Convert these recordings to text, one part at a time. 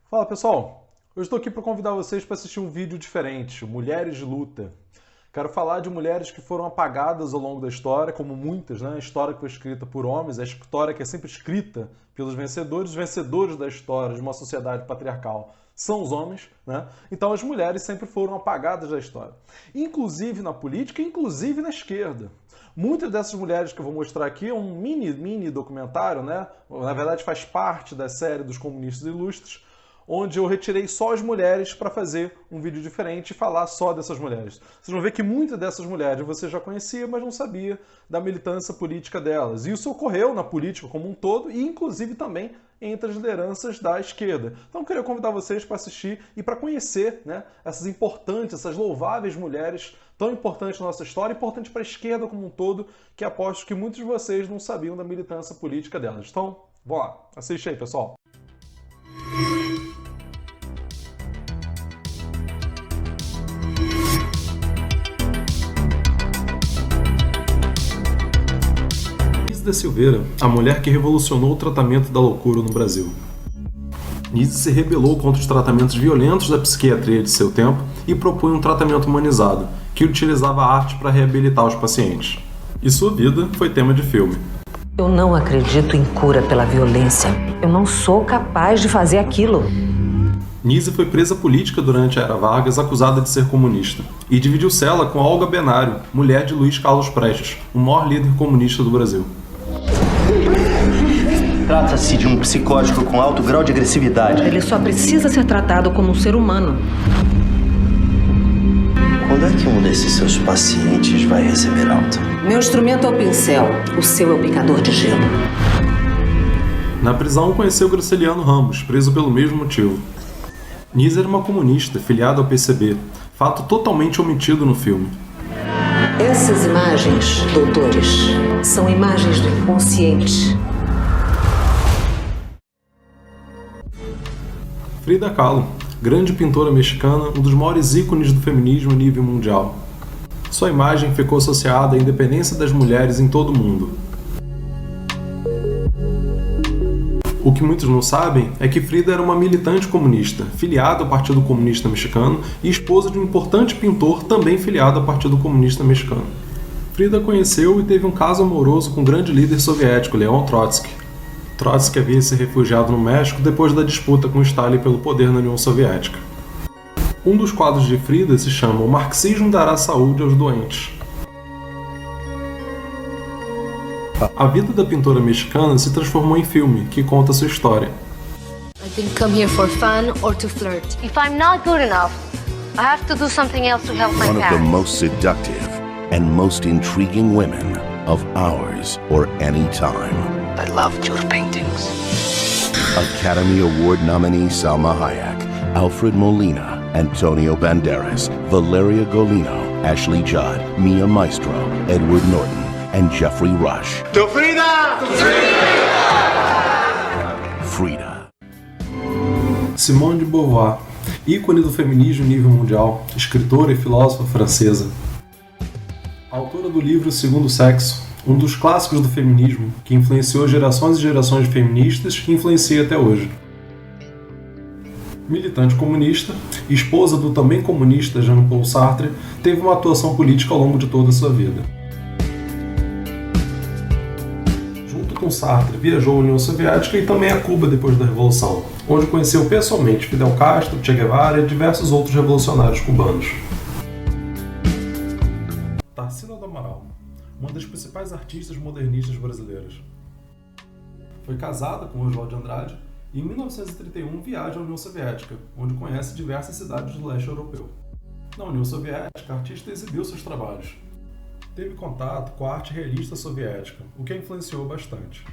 Fala pessoal, eu estou aqui para convidar vocês para assistir um vídeo diferente, Mulheres de Luta. Quero falar de mulheres que foram apagadas ao longo da história, como muitas, né? A história que foi escrita por homens, a história que é sempre escrita pelos vencedores, os vencedores da história de uma sociedade patriarcal são os homens, né? Então as mulheres sempre foram apagadas da história. Inclusive na política, inclusive na esquerda. Muitas dessas mulheres que eu vou mostrar aqui é um mini documentário, né? Na verdade faz parte da série dos comunistas ilustres, onde eu retirei só as mulheres para fazer um vídeo diferente e falar só dessas mulheres. Vocês vão ver que muitas dessas mulheres você já conhecia, mas não sabia da militância política delas. E isso ocorreu na política como um todo e inclusive também entre as lideranças da esquerda. Então eu queria convidar vocês para assistir e para conhecer, né, essas importantes, essas louváveis mulheres tão importantes na nossa história, importantes para a esquerda como um todo, que aposto que muitos de vocês não sabiam da militância política delas. Então, bora, assiste aí, pessoal. Da Silveira, a mulher que revolucionou o tratamento da loucura no Brasil. Nise se rebelou contra os tratamentos violentos da psiquiatria de seu tempo e propunha um tratamento humanizado, que utilizava a arte para reabilitar os pacientes. E sua vida foi tema de filme. Eu não acredito em cura pela violência. Eu não sou capaz de fazer aquilo. Nise foi presa política durante a Era Vargas, acusada de ser comunista, e dividiu cela com Olga Benário, mulher de Luiz Carlos Prestes, o maior líder comunista do Brasil. Trata-se de um psicótico com alto grau de agressividade. Ele só precisa ser tratado como um ser humano. Quando é que um desses seus pacientes vai receber alta? Meu instrumento é o pincel, o seu é o picador de gelo. Na prisão conheceu Graciliano Ramos, preso pelo mesmo motivo. Nise era uma comunista, filiada ao PCB, fato totalmente omitido no filme. Essas imagens, doutores, são imagens do inconsciente. Frida Kahlo, grande pintora mexicana, um dos maiores ícones do feminismo a nível mundial. Sua imagem ficou associada à independência das mulheres em todo o mundo. O que muitos não sabem é que Frida era uma militante comunista, filiada ao Partido Comunista Mexicano e esposa de um importante pintor também filiado ao Partido Comunista Mexicano. Frida conheceu e teve um caso amoroso com o grande líder soviético, Leon Trotsky. Trotsky havia se refugiado no México depois da disputa com Stalin pelo poder na União Soviética. Um dos quadros de Frida se chama O Marxismo Dará Saúde aos Doentes. A vida da pintora mexicana se transformou em filme, que conta sua história. I didn't come here for fun or to flirt. If I'm not good enough, I have to do something else to help my One of the parents. most seductive and most intriguing women of ours or any time. I loved your paintings. Academy Award nominee Salma Hayek, Alfred Molina, Antonio Banderas, Valeria Golino, Ashley Judd, Mia Maestro, Edward Norton, and Jeffrey Rush. To Frida! Frida. Simone de Beauvoir, ícone do feminismo em nível mundial, escritora e filósofa francesa. Autora do livro Segundo Sexo, um dos clássicos do feminismo, que influenciou gerações e gerações de feministas e influencia até hoje. Militante comunista, esposa do também comunista Jean-Paul Sartre, teve uma atuação política ao longo de toda a sua vida. Junto com Sartre, viajou à União Soviética e também a Cuba depois da Revolução, onde conheceu pessoalmente Fidel Castro, Che Guevara e diversos outros revolucionários cubanos. Tarsila do Amaral, uma das principais artistas modernistas brasileiras. Foi casada com Oswald de Andrade e em 1931 viaja à União Soviética, onde conhece diversas cidades do leste europeu. Na União Soviética, a artista exibiu seus trabalhos. Teve contato com a arte realista soviética, o que a influenciou bastante.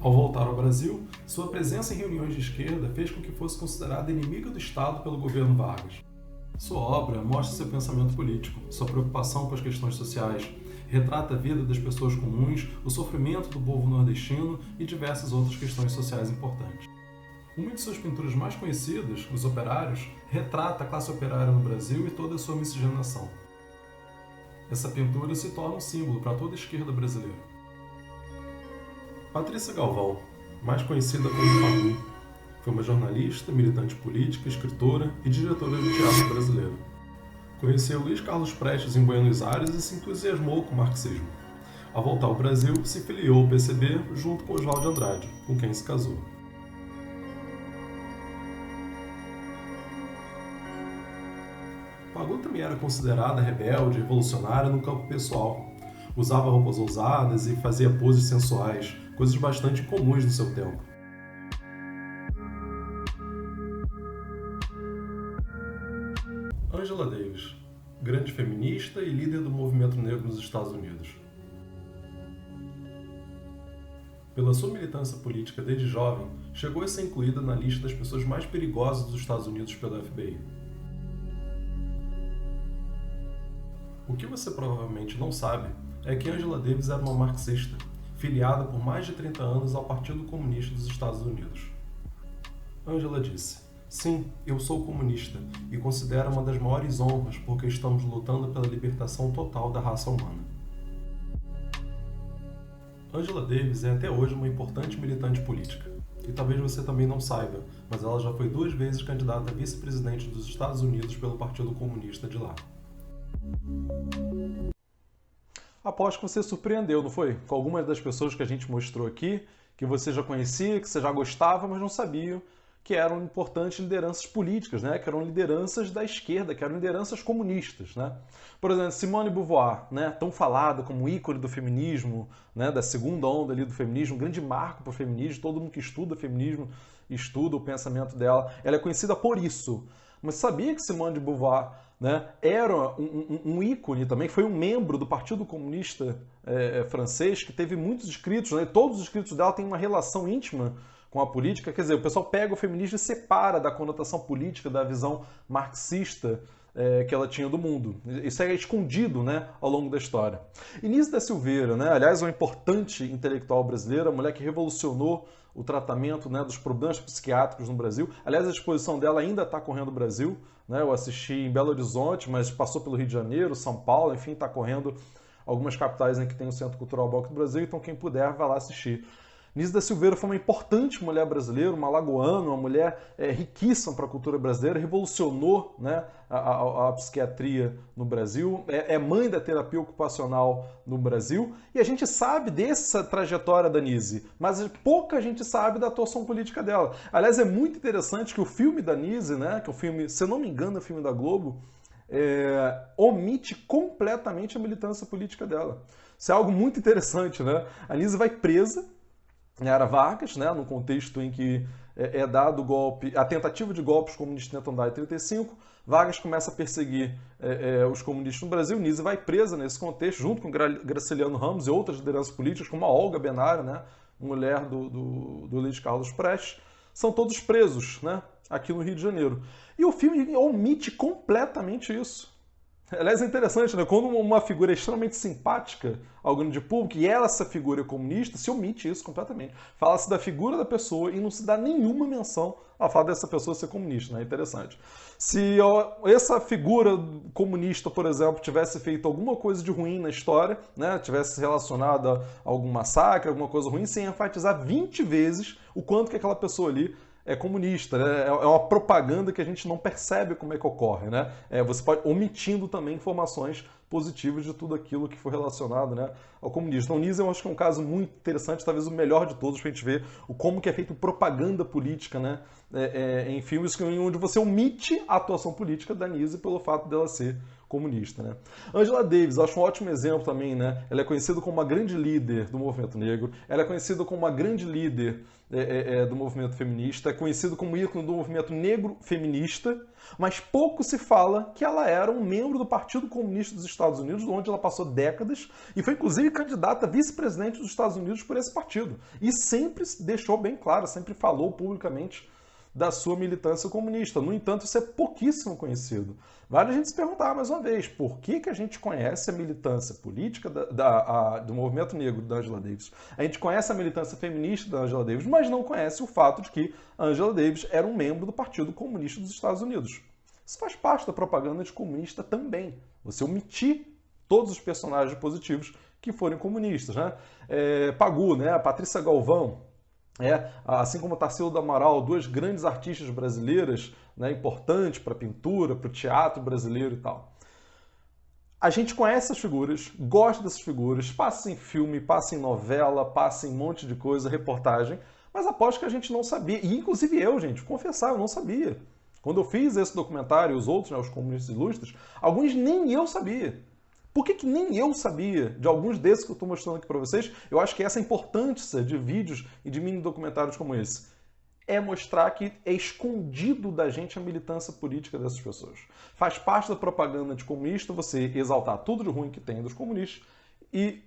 Ao voltar ao Brasil, sua presença em reuniões de esquerda fez com que fosse considerada inimiga do Estado pelo governo Vargas. Sua obra mostra seu pensamento político, sua preocupação com as questões sociais, retrata a vida das pessoas comuns, o sofrimento do povo nordestino e diversas outras questões sociais importantes. Uma de suas pinturas mais conhecidas, Os Operários, retrata a classe operária no Brasil e toda a sua miscigenação. Essa pintura se torna um símbolo para toda a esquerda brasileira. Patrícia Galvão, mais conhecida como Pagu. Foi uma jornalista, militante política, escritora e diretora de teatro brasileira. Conheceu Luiz Carlos Prestes em Buenos Aires e se entusiasmou com o marxismo. Ao voltar ao Brasil, se filiou ao PCB junto com Oswald de Andrade, com quem se casou. Pagu também era considerada rebelde e revolucionária no campo pessoal. Usava roupas ousadas e fazia poses sensuais, coisas bastante comuns no seu tempo. Angela Davis, grande feminista e líder do movimento negro nos Estados Unidos. Pela sua militância política desde jovem, chegou a ser incluída na lista das pessoas mais perigosas dos Estados Unidos pelo FBI. O que você provavelmente não sabe é que Angela Davis era uma marxista, filiada por mais de 30 anos ao Partido Comunista dos Estados Unidos. Angela disse: "Sim, eu sou comunista e considero uma das maiores honras porque estamos lutando pela libertação total da raça humana." Angela Davis é até hoje uma importante militante política. E talvez você também não saiba, mas ela já foi 2 vezes candidata a vice-presidente dos Estados Unidos pelo Partido Comunista de lá. Aposto que você surpreendeu, não foi? Com algumas das pessoas que a gente mostrou aqui, que você já conhecia, que você já gostava, mas não sabia que eram importantes lideranças políticas, né? Que eram lideranças da esquerda, que eram lideranças comunistas, né? Por exemplo, Simone de Beauvoir, né? Tão falada como ícone do feminismo, né? Da segunda onda ali do feminismo, um grande marco para o feminismo, todo mundo que estuda feminismo estuda o pensamento dela. Ela é conhecida por isso. Mas sabia que Simone de Beauvoir, né, era um ícone também, foi um membro do Partido Comunista francês, que teve muitos escritos, né? Todos os escritos dela têm uma relação íntima com a política. Quer dizer, o pessoal pega o feminismo e separa da conotação política, da visão marxista que ela tinha do mundo. Isso é escondido, né, ao longo da história. Inês da Silveira, né, aliás, uma importante intelectual brasileira, mulher que revolucionou o tratamento, né, dos problemas psiquiátricos no Brasil. Aliás, a exposição dela ainda está correndo no Brasil, né? Eu assisti em Belo Horizonte, mas passou pelo Rio de Janeiro, São Paulo, enfim, está correndo algumas capitais em que tem o Centro Cultural Banco do Brasil, então quem puder vai lá assistir. Inês da Silveira foi uma importante mulher brasileira, uma alagoana, uma mulher riquíssima para a cultura brasileira, revolucionou, né, a psiquiatria no Brasil, é mãe da terapia ocupacional no Brasil, e a gente sabe dessa trajetória da Nise, mas pouca gente sabe da atuação política dela. Aliás, é muito interessante que o filme da Nise, né, que é um filme, se eu não me engano, é um filme da Globo, omite completamente a militância política dela. Isso é algo muito interessante, né? A Nise vai presa, era Vargas, né, no contexto em que é dado o golpe, a tentativa de golpe os comunistas tentam dar em 1935, Vargas começa a perseguir os comunistas no Brasil, Nise vai presa nesse contexto, junto com Graciliano Ramos e outras lideranças políticas, como a Olga Benário, né, mulher do Luiz Carlos Prestes, são todos presos, né, aqui no Rio de Janeiro. E o filme omite completamente isso. Aliás, é interessante, né? Quando uma figura é extremamente simpática ao grande público, e essa figura é comunista, se omite isso completamente. Fala-se da figura da pessoa e não se dá nenhuma menção ao fato dessa pessoa ser comunista, né? É interessante. Se essa figura comunista, por exemplo, tivesse feito alguma coisa de ruim na história, né? Tivesse relacionada a algum massacre, alguma coisa ruim, sem enfatizar 20 vezes o quanto que aquela pessoa ali é comunista, né? É uma propaganda que a gente não percebe como é que ocorre, né? Você pode omitindo também informações positivas de tudo aquilo que foi relacionado, né, ao comunismo. Então, Nise eu acho que é um caso muito interessante, talvez o melhor de todos, para a gente ver como que é feita propaganda política, né, em filmes onde você omite a atuação política da Nise pelo fato dela ser comunista, né? Angela Davis, acho um ótimo exemplo também, né? Ela é conhecida como uma grande líder do movimento negro, ela é conhecida como uma grande líder do movimento feminista, é conhecida como ícone do movimento negro feminista, mas pouco se fala que ela era um membro do Partido Comunista dos Estados Unidos, onde ela passou décadas e foi inclusive candidata a vice-presidente dos Estados Unidos por esse partido. E sempre deixou bem claro, sempre falou publicamente da sua militância comunista. No entanto, isso é pouquíssimo conhecido. Vale a gente se perguntar mais uma vez, por que a gente conhece a militância política do movimento negro da Angela Davis? A gente conhece a militância feminista da Angela Davis, mas não conhece o fato de que a Angela Davis era um membro do Partido Comunista dos Estados Unidos. Isso faz parte da propaganda anticomunista também. Você omitir todos os personagens positivos que forem comunistas, né? Pagu, né? A Patrícia Galvão, Assim como Tarsila do Amaral, duas grandes artistas brasileiras, né, importantes para a pintura, para o teatro brasileiro e tal. A gente conhece essas figuras, gosta dessas figuras, passa em filme, passa em novela, passa em um monte de coisa, reportagem, mas aposto que a gente não sabia, e inclusive eu, gente, confessar, eu não sabia. Quando eu fiz esse documentário e os outros, né, os comunistas ilustres, alguns nem eu sabia. Por que nem eu sabia de alguns desses que eu estou mostrando aqui para vocês? Eu acho que essa é a importância de vídeos e de mini documentários como esse. É mostrar que é escondido da gente a militância política dessas pessoas. Faz parte da propaganda de comunista você exaltar tudo de ruim que tem dos comunistas e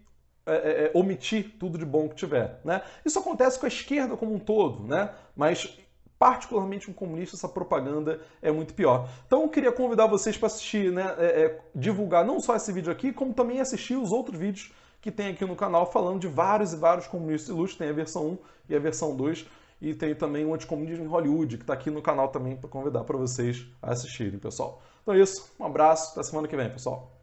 omitir tudo de bom que tiver, né? Isso acontece com a esquerda como um todo, né? Mas particularmente com comunistas, essa propaganda é muito pior. Então eu queria convidar vocês para assistir, né, divulgar não só esse vídeo aqui, como também assistir os outros vídeos que tem aqui no canal falando de vários e vários comunistas ilustres. Tem a versão 1 e a versão 2, e tem também o Anticomunismo em Hollywood, que está aqui no canal também para convidar para vocês a assistirem, pessoal. Então é isso, um abraço, até semana que vem, pessoal.